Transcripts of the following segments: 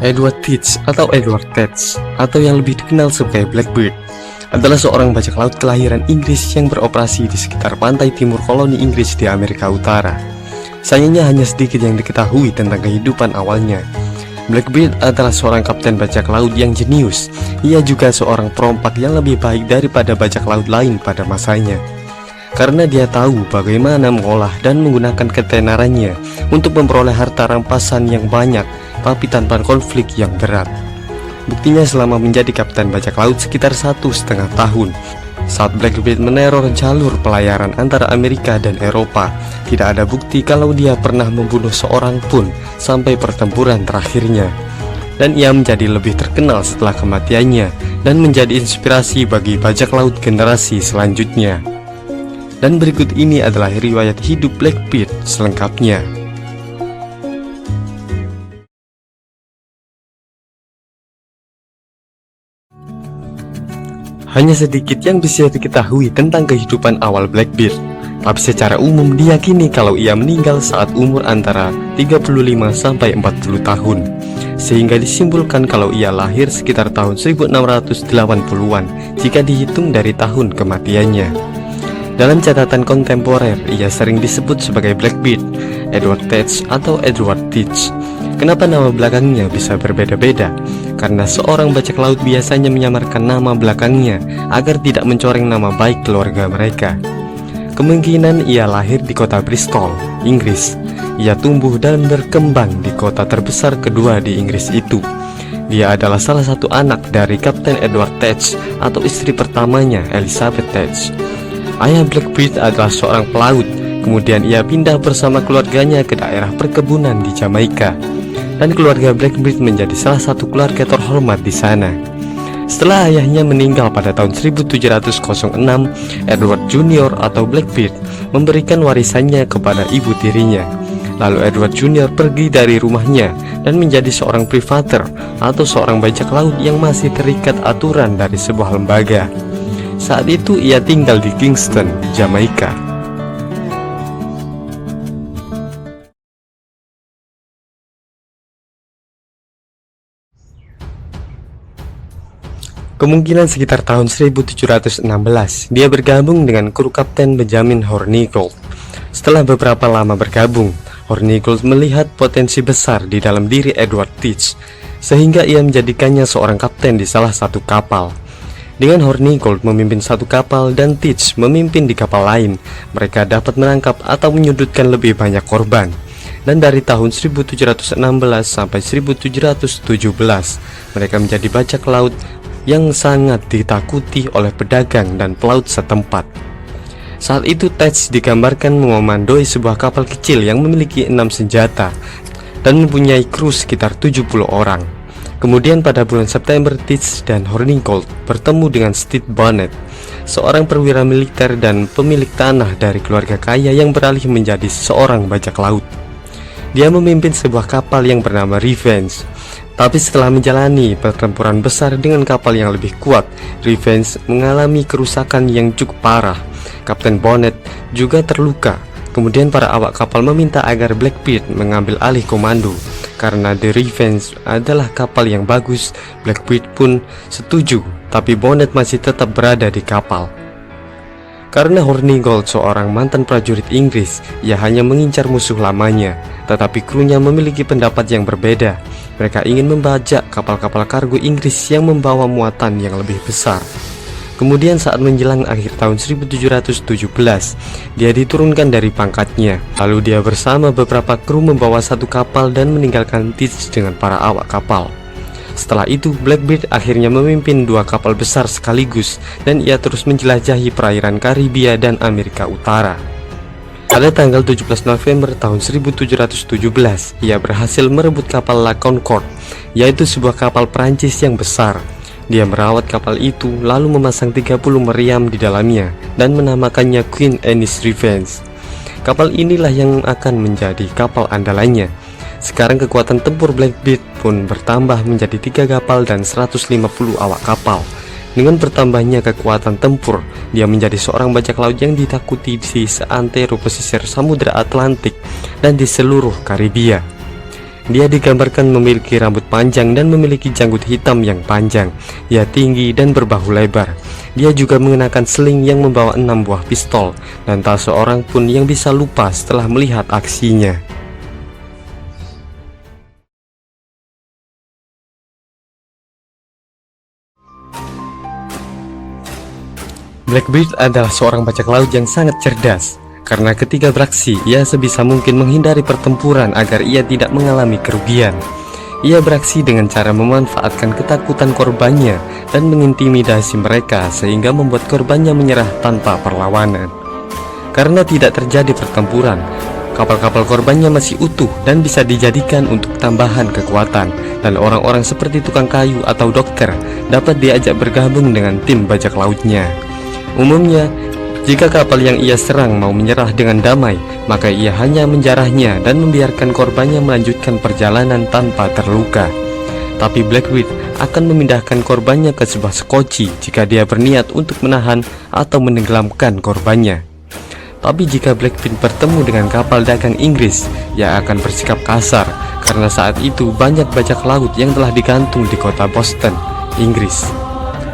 Edward Teach atau Edward Teach atau yang lebih dikenal sebagai Blackbeard adalah seorang bajak laut kelahiran Inggris yang beroperasi di sekitar pantai timur koloni Inggris di Amerika Utara. Sayangnya hanya sedikit yang diketahui tentang kehidupan awalnya. Blackbeard adalah seorang kapten bajak laut yang jenius. Ia juga seorang perompak yang lebih baik daripada bajak laut lain pada masanya, karena dia tahu bagaimana mengolah dan menggunakan ketenarannya untuk memperoleh harta rampasan yang banyak, tapi tanpa konflik yang berat. Buktinya selama menjadi kapten bajak laut sekitar 1,5 tahun, saat Blackbeard meneror jalur pelayaran antara Amerika dan Eropa, tidak ada bukti kalau dia pernah membunuh seorang pun sampai pertempuran terakhirnya. Dan ia menjadi lebih terkenal setelah kematiannya dan menjadi inspirasi bagi bajak laut generasi selanjutnya. Dan berikut ini adalah riwayat hidup Blackbeard selengkapnya. Hanya sedikit yang bisa diketahui tentang kehidupan awal Blackbeard, tapi secara umum diyakini kalau ia meninggal saat umur antara 35-40 tahun, sehingga disimpulkan kalau ia lahir sekitar tahun 1680-an jika dihitung dari tahun kematiannya. Dalam catatan kontemporer, ia sering disebut sebagai Blackbeard, Edward Teach atau Edward Teach. Kenapa nama belakangnya bisa berbeda-beda? Karena seorang bajak laut biasanya menyamarkan nama belakangnya agar tidak mencoreng nama baik keluarga mereka. Kemungkinan ia lahir di kota Bristol, Inggris. Ia tumbuh dan berkembang di kota terbesar kedua di Inggris itu. Dia adalah salah satu anak dari Kapten Edward Teach atau istri pertamanya, Elizabeth Teach. Ayah Blackbeard adalah seorang pelaut. Kemudian ia pindah bersama keluarganya ke daerah perkebunan di Jamaika, dan keluarga Blackbeard menjadi salah satu keluarga terhormat di sana. Setelah ayahnya meninggal pada tahun 1706, Edward Junior atau Blackbeard memberikan warisannya kepada ibu tirinya. Lalu Edward Junior pergi dari rumahnya dan menjadi seorang privater atau seorang bajak laut yang masih terikat aturan dari sebuah lembaga. Saat itu ia tinggal di Kingston, Jamaika. Kemungkinan sekitar tahun 1716, dia bergabung dengan kru Kapten Benjamin Hornigold. Setelah beberapa lama bergabung, Hornigold melihat potensi besar di dalam diri Edward Teach, sehingga ia menjadikannya seorang kapten di salah satu kapal. Dengan Hornigold memimpin satu kapal dan Teach memimpin di kapal lain, mereka dapat menangkap atau menyudutkan lebih banyak korban. Dan dari tahun 1716 sampai 1717, mereka menjadi bajak laut yang sangat ditakuti oleh pedagang dan pelaut setempat. Saat itu Teach digambarkan mengomandoi sebuah kapal kecil yang memiliki 6 senjata dan mempunyai kru sekitar 70 orang. Kemudian pada bulan September, Teach dan Hornigold bertemu dengan Stede Bonnet, seorang perwira militer dan pemilik tanah dari keluarga kaya yang beralih menjadi seorang bajak laut. Dia memimpin sebuah kapal yang bernama Revenge. Tapi setelah menjalani pertempuran besar dengan kapal yang lebih kuat, Revenge mengalami kerusakan yang cukup parah. Kapten Bonnet juga terluka. Kemudian para awak kapal meminta agar Blackbeard mengambil alih komando. Karena The Revenge adalah kapal yang bagus, Blackbeard pun setuju, tapi Bonnet masih tetap berada di kapal. Karena Hornigold seorang mantan prajurit Inggris, ia hanya mengincar musuh lamanya, tetapi krunya memiliki pendapat yang berbeda. Mereka ingin membajak kapal-kapal kargo Inggris yang membawa muatan yang lebih besar. Kemudian saat menjelang akhir tahun 1717, dia diturunkan dari pangkatnya. Lalu dia bersama beberapa kru membawa satu kapal dan meninggalkan Teach dengan para awak kapal. Setelah itu, Blackbeard akhirnya memimpin 2 kapal besar sekaligus, dan ia terus menjelajahi perairan Karibia dan Amerika Utara. Pada tanggal 17 November tahun 1717, ia berhasil merebut kapal La Concorde, yaitu sebuah kapal Prancis yang besar. Dia merawat kapal itu, lalu memasang 30 meriam di dalamnya, dan menamakannya Queen Anne's Revenge. Kapal inilah yang akan menjadi kapal andalannya. Sekarang kekuatan tempur Blackbeard pun bertambah menjadi 3 kapal dan 150 awak kapal. Dengan bertambahnya kekuatan tempur, dia menjadi seorang bajak laut yang ditakuti di seantero pesisir Samudra Atlantik dan di seluruh Karibia. Dia digambarkan memiliki rambut panjang dan memiliki janggut hitam yang panjang. Ia tinggi dan berbahu lebar. Dia juga mengenakan sling yang membawa 6 buah pistol, dan tak seorang pun yang bisa lupa setelah melihat aksinya. Blackbeard adalah seorang bajak laut yang sangat cerdas. Karena ketika beraksi, ia sebisa mungkin menghindari pertempuran agar ia tidak mengalami kerugian. Ia beraksi dengan cara memanfaatkan ketakutan korbannya dan mengintimidasi mereka sehingga membuat korbannya menyerah tanpa perlawanan. Karena tidak terjadi pertempuran, kapal-kapal korbannya masih utuh dan bisa dijadikan untuk tambahan kekuatan, dan orang-orang seperti tukang kayu atau dokter dapat diajak bergabung dengan tim bajak lautnya. Umumnya, jika kapal yang ia serang mau menyerah dengan damai, maka ia hanya menjarahnya dan membiarkan korbannya melanjutkan perjalanan tanpa terluka. Tapi Blackbeard akan memindahkan korbannya ke sebuah sekoci jika dia berniat untuk menahan atau menenggelamkan korbannya. Tapi jika Blackbeard bertemu dengan kapal dagang Inggris, ia akan bersikap kasar karena saat itu banyak bajak laut yang telah digantung di kota Boston, Inggris.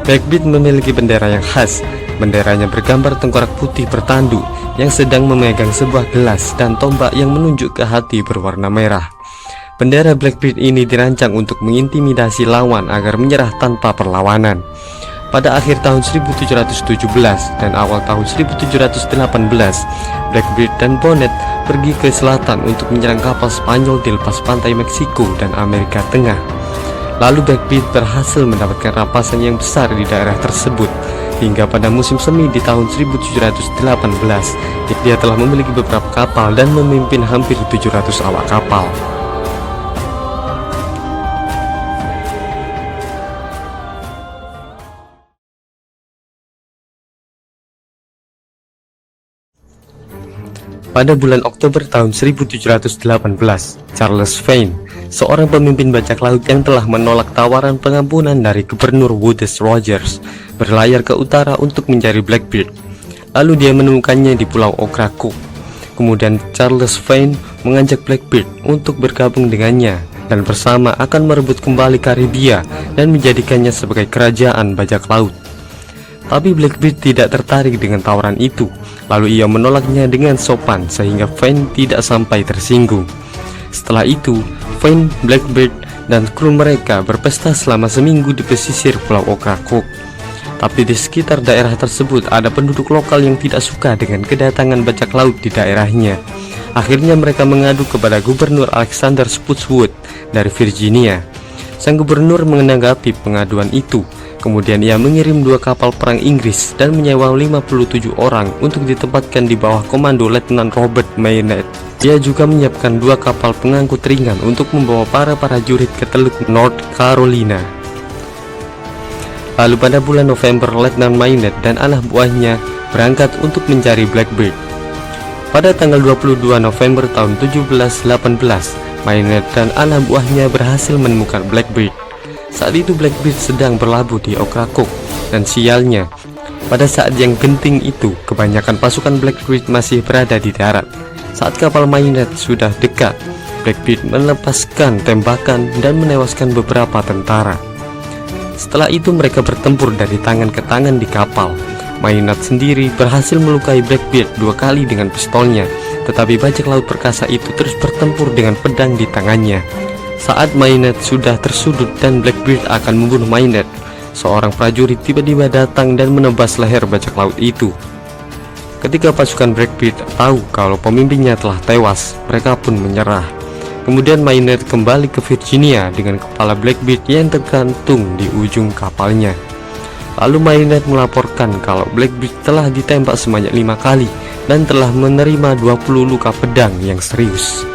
Blackbeard memiliki bendera yang khas. Benderanya bergambar tengkorak putih bertanduk yang sedang memegang sebuah gelas dan tombak yang menunjuk ke hati berwarna merah. Bendera Blackbeard ini dirancang untuk mengintimidasi lawan agar menyerah tanpa perlawanan. Pada akhir tahun 1717 dan awal tahun 1718, Blackbeard dan Bonnet pergi ke selatan untuk menyerang kapal Spanyol di lepas pantai Meksiko dan Amerika Tengah. Lalu Blackbeard berhasil mendapatkan rampasan yang besar di daerah tersebut. Hingga pada musim semi di tahun 1718, dia telah memiliki beberapa kapal dan memimpin hampir 700 awak kapal. Pada bulan Oktober tahun 1718, Charles Vane, seorang pemimpin bajak laut yang telah menolak tawaran pengampunan dari Gubernur Woodes Rogers, berlayar ke utara untuk mencari Blackbeard. Lalu dia menemukannya di Pulau Ocracoke. Kemudian Charles Vane mengajak Blackbeard untuk bergabung dengannya dan bersama akan merebut kembali Karibia dan menjadikannya sebagai kerajaan bajak laut. Tapi Blackbeard tidak tertarik dengan tawaran itu. Lalu ia menolaknya dengan sopan sehingga Vane tidak sampai tersinggung. Setelah itu, Vane, Blackbeard, dan kru mereka berpesta selama seminggu di pesisir Pulau Ocracoke. Tapi di sekitar daerah tersebut ada penduduk lokal yang tidak suka dengan kedatangan bajak laut di daerahnya. Akhirnya mereka mengadu kepada Gubernur Alexander Spotswood dari Virginia. Sang gubernur menanggapi pengaduan itu. Kemudian ia mengirim 2 kapal perang Inggris dan menyewa 57 orang untuk ditempatkan di bawah komando Letnan Robert Maynard. Dia juga menyiapkan 2 kapal pengangkut ringan untuk membawa para prajurit ke Teluk North Carolina. Lalu pada bulan November, Letnan Maynard dan anak buahnya berangkat untuk mencari Blackbeard. Pada tanggal 22 November tahun 1718, Maynard dan anak buahnya berhasil menemukan Blackbeard. Saat itu Blackbeard sedang berlabuh di Ocracoke, dan sialnya, pada saat yang genting itu, kebanyakan pasukan Blackbeard masih berada di darat. Saat kapal Maynard sudah dekat, Blackbeard melepaskan tembakan dan menewaskan beberapa tentara. Setelah itu mereka bertempur dari tangan ke tangan di kapal. Maynard sendiri berhasil melukai Blackbeard 2 kali dengan pistolnya, tetapi bajak laut perkasa itu terus bertempur dengan pedang di tangannya. Saat Maynard sudah tersudut dan Blackbeard akan membunuh Maynard, seorang prajurit tiba-tiba datang dan menebas leher bajak laut itu. Ketika pasukan Blackbeard tahu kalau pemimpinnya telah tewas, mereka pun menyerah. Kemudian Maynard kembali ke Virginia dengan kepala Blackbeard yang tergantung di ujung kapalnya. Lalu Maynard melaporkan kalau Blackbeard telah ditembak sebanyak 5 kali dan telah menerima 20 luka pedang yang serius.